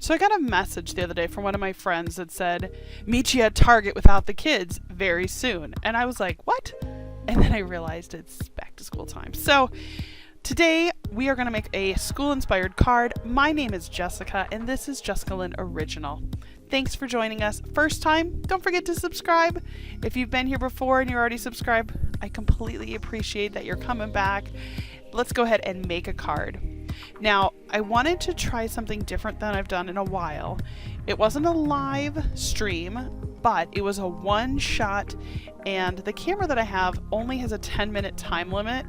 So I got a message the other day from one of my friends that said, meet you at Target without the kids very soon. And I was like, what? And then I realized it's back to school time. So today we are going to make a school-inspired card. My name is Jessica, and this is JessicaLynnOriginal. Thanks for joining us. First time, don't forget to subscribe. If you've been here before and you're already subscribed, I completely appreciate that you're coming back. Let's go ahead and make a card. Now, I wanted to try something different than I've done in a while. It wasn't a live stream, but it was a one-shot, and the camera that I have only has a 10-minute time limit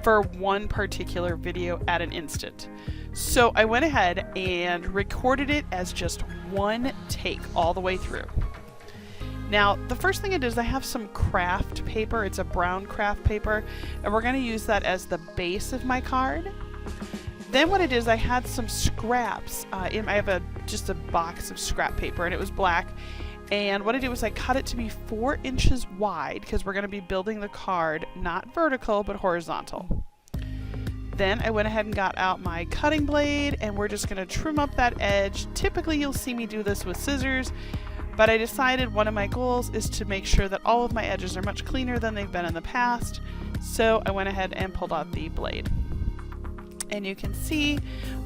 for one particular video at an instant. So I went ahead and recorded it as just one take all the way through. Now, the first thing I did is I have some craft paper. It's a brown craft paper, and we're going to use that as the base of my card. Then what I did is I had some scraps. I have just a box of scrap paper, and it was black. And what I did was I cut it to be 4 inches wide because we're going to be building the card not vertical but horizontal. Then I went ahead and got out my cutting blade, and we're just going to trim up that edge. Typically you'll see me do this with scissors, but I decided one of my goals is to make sure that all of my edges are much cleaner than they've been in the past. So I went ahead and pulled out the blade. And you can see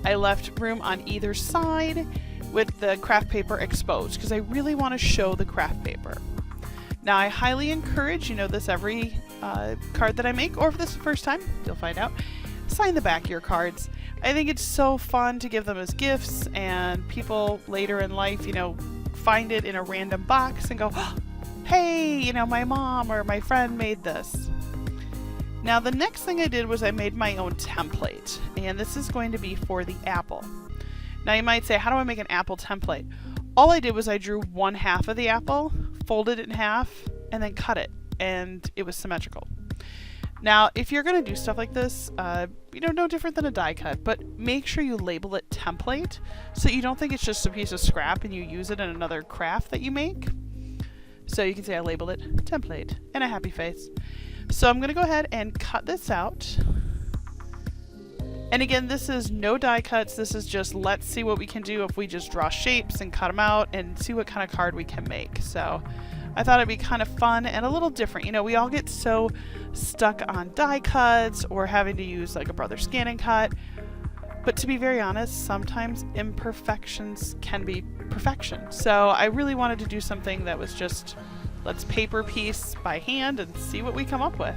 I left room on either side with the craft paper exposed because I really want to show the craft paper. Now I highly encourage, you know this every card that I make, or if this is the first time, you'll find out, sign the back of your cards. I think it's so fun to give them as gifts, and people later in life, you know, find it in a random box and go, oh, hey, you know, my mom or my friend made this. Now the next thing I did was I made my own template, and this is going to be for the apple. Now you might say, how do I make an apple template? All I did was I drew one half of the apple, folded it in half, and then cut it, and it was symmetrical. Now if you're going to do stuff like this, you know, no different than a die cut, but make sure you label it template so you don't think it's just a piece of scrap and you use it in another craft that you make. So you can say I labeled it template and a happy face. So I'm going to go ahead and cut this out. And again, this is no die cuts. This is just let's see what we can do if we just draw shapes and cut them out and see what kind of card we can make. So I thought it'd be kind of fun and a little different. You know, we all get so stuck on die cuts or having to use like a brother scan and cut. But to be very honest, sometimes imperfections can be perfection. So I really wanted to do something that was just, let's paper piece by hand and see what we come up with.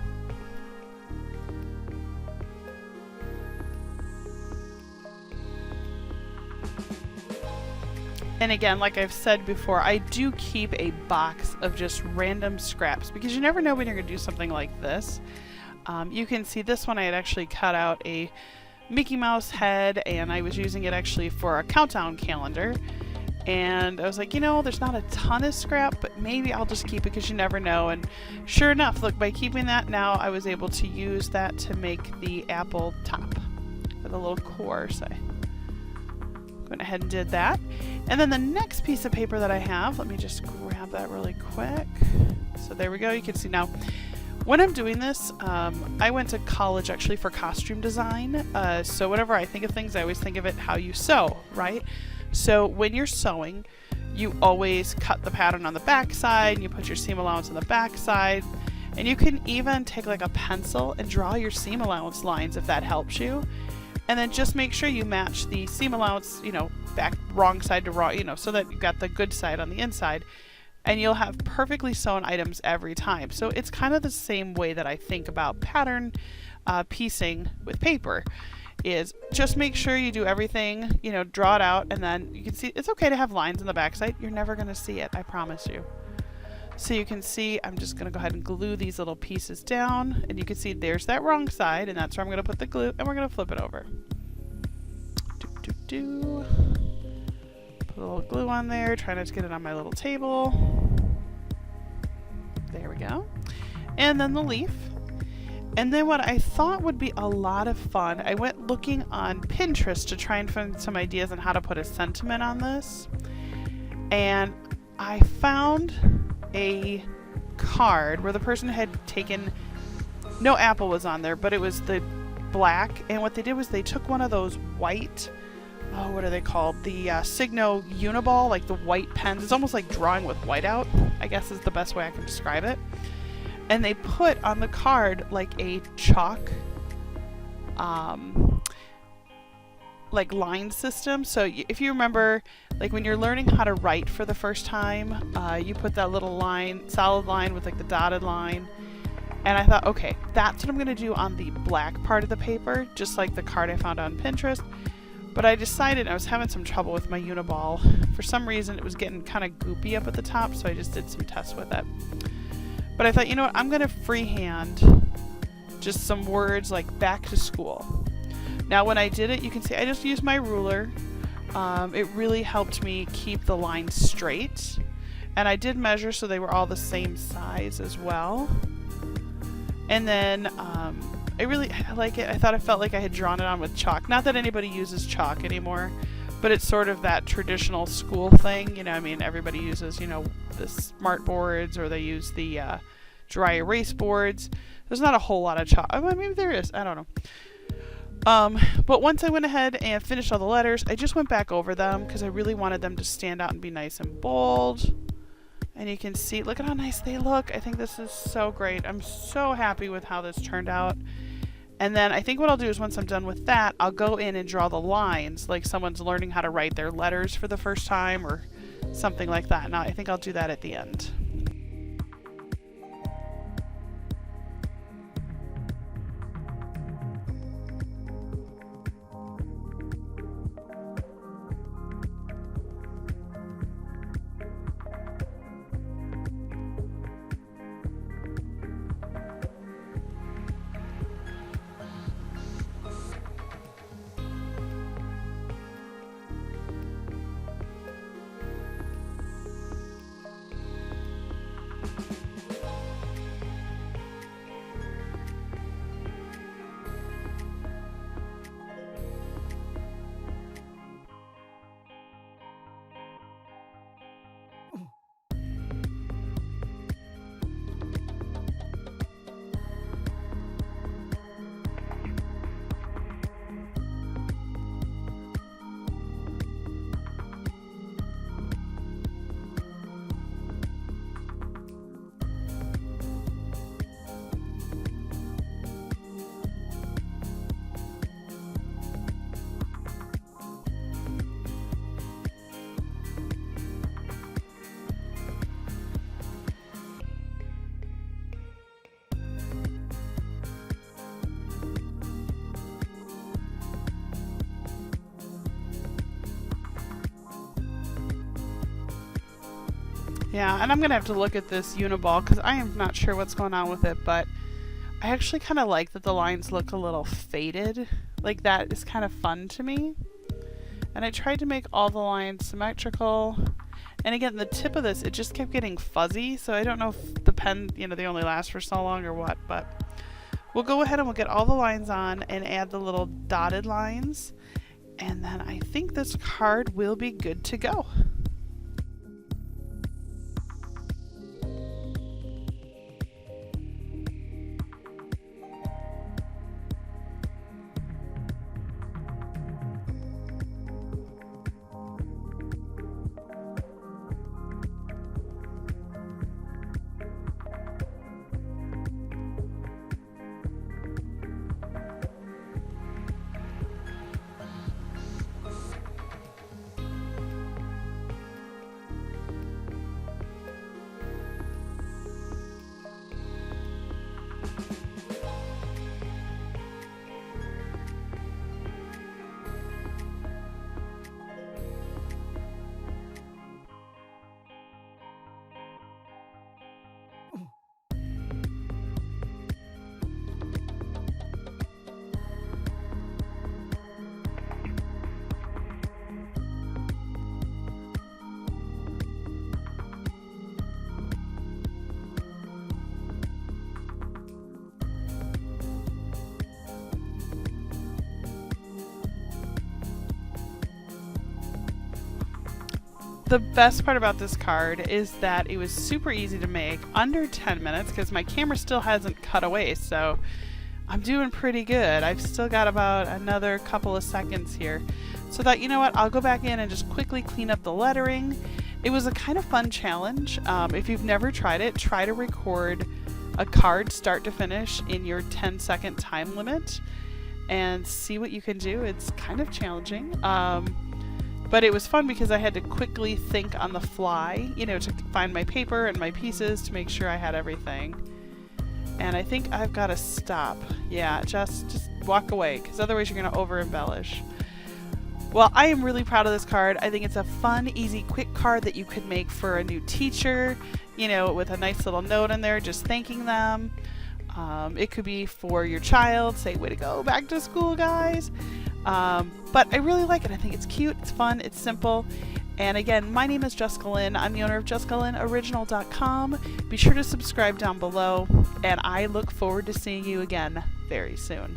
And again, like I've said before, I do keep a box of just random scraps because you never know when you're going to do something like this. You can see this one I had actually cut out a Mickey Mouse head, and I was using it actually for a countdown calendar. And I was like, you know, there's not a ton of scrap, but maybe I'll just keep it because you never know. And sure enough, look, by keeping that now, I was able to use that to make the apple top with a little core. So I went ahead and did that. And then the next piece of paper that I have, let me just grab that really quick. So there we go. You can see now when I'm doing this, I went to college actually for costume design. So whenever I think of things, I always think of it how you sew, right? So when you're sewing, you always cut the pattern on the back side, and you put your seam allowance on the back side, and you can even take like a pencil and draw your seam allowance lines if that helps you. And then just make sure you match the seam allowance, you know, back wrong side to wrong, you know, so that you've got the good side on the inside, and you'll have perfectly sewn items every time. So it's kind of the same way that I think about pattern piecing with paper. Is just make sure you do everything, you know, draw it out, and then you can see it's okay to have lines on the back side. You're never going to see it, I promise you. So you can see I'm just going to go ahead and glue these little pieces down, and you can see there's that wrong side, and that's where I'm going to put the glue, and we're going to flip it over. Put a little glue on there, try not to get it on my little table. There we go. And then the leaf. And then what I thought would be a lot of fun, I went looking on Pinterest to try and find some ideas on how to put a sentiment on this. And I found a card where the person had taken, no apple was on there, but it was the black. And what they did was they took one of those white oh, what are they called? The SIGH Uniball, like the white pens. It's almost like drawing with whiteout, I guess is the best way I can describe it. And they put on the card like a chalk like line system. So if you remember, like when you're learning how to write for the first time, you put that little line, solid line with like the dotted line. And I thought, okay, that's what I'm gonna do on the black part of the paper, just like the card I found on Pinterest. But I decided I was having some trouble with my Uniball. For some reason, it was getting kind of goopy up at the top, so I just did some tests with it. But I thought, you know what, I'm gonna freehand just some words like back to school. Now when I did it, you can see I just used my ruler. It really helped me keep the line straight. And I did measure so they were all the same size as well. And then I like it. I thought I felt like I had drawn it on with chalk. Not that anybody uses chalk anymore, but it's sort of that traditional school thing. You know, I mean, everybody uses, you know, the smart boards, or they use the dry erase boards. There's not a whole lot of chalk. I mean, maybe there is. I don't know. But once I went ahead and finished all the letters, I just went back over them because I really wanted them to stand out and be nice and bold. And you can see, look at how nice they look. I think this is so great. I'm so happy with how this turned out. And then I think what I'll do is once I'm done with that, I'll go in and draw the lines like someone's learning how to write their letters for the first time or something like that. Now I think I'll do that at the end. Yeah, and I'm going to have to look at this Uniball because I am not sure what's going on with it, but I actually kind of like that the lines look a little faded. Like, that is kind of fun to me. And I tried to make all the lines symmetrical. And again, the tip of this, it just kept getting fuzzy, so I don't know if the pen, you know, they only last for so long or what, but we'll go ahead and we'll get all the lines on and add the little dotted lines. And then I think this card will be good to go. The best part about this card is that it was super easy to make, under 10 minutes, because my camera still hasn't cut away, so I'm doing pretty good. I've still got about another couple of seconds here. So I thought, you know what, I'll go back in and just quickly clean up the lettering. It was a kind of fun challenge. If you've never tried it, try to record a card start to finish in your 10-second time limit and see what you can do. It's kind of challenging. But it was fun because I had to quickly think on the fly, you know, to find my paper and my pieces to make sure I had everything. And I think I've got to stop. Yeah, just walk away, because otherwise you're going to over embellish. Well, I am really proud of this card. I think it's a fun, easy, quick card that you could make for a new teacher, you know, with a nice little note in there just thanking them. It could be for your child, say, way to go, back to school, guys. But I really like it. I think it's cute, it's fun, it's simple. And again, my name is Jessica Lynn. I'm the owner of JessicaLynnOriginal.com. Be sure to subscribe down below, and I look forward to seeing you again very soon.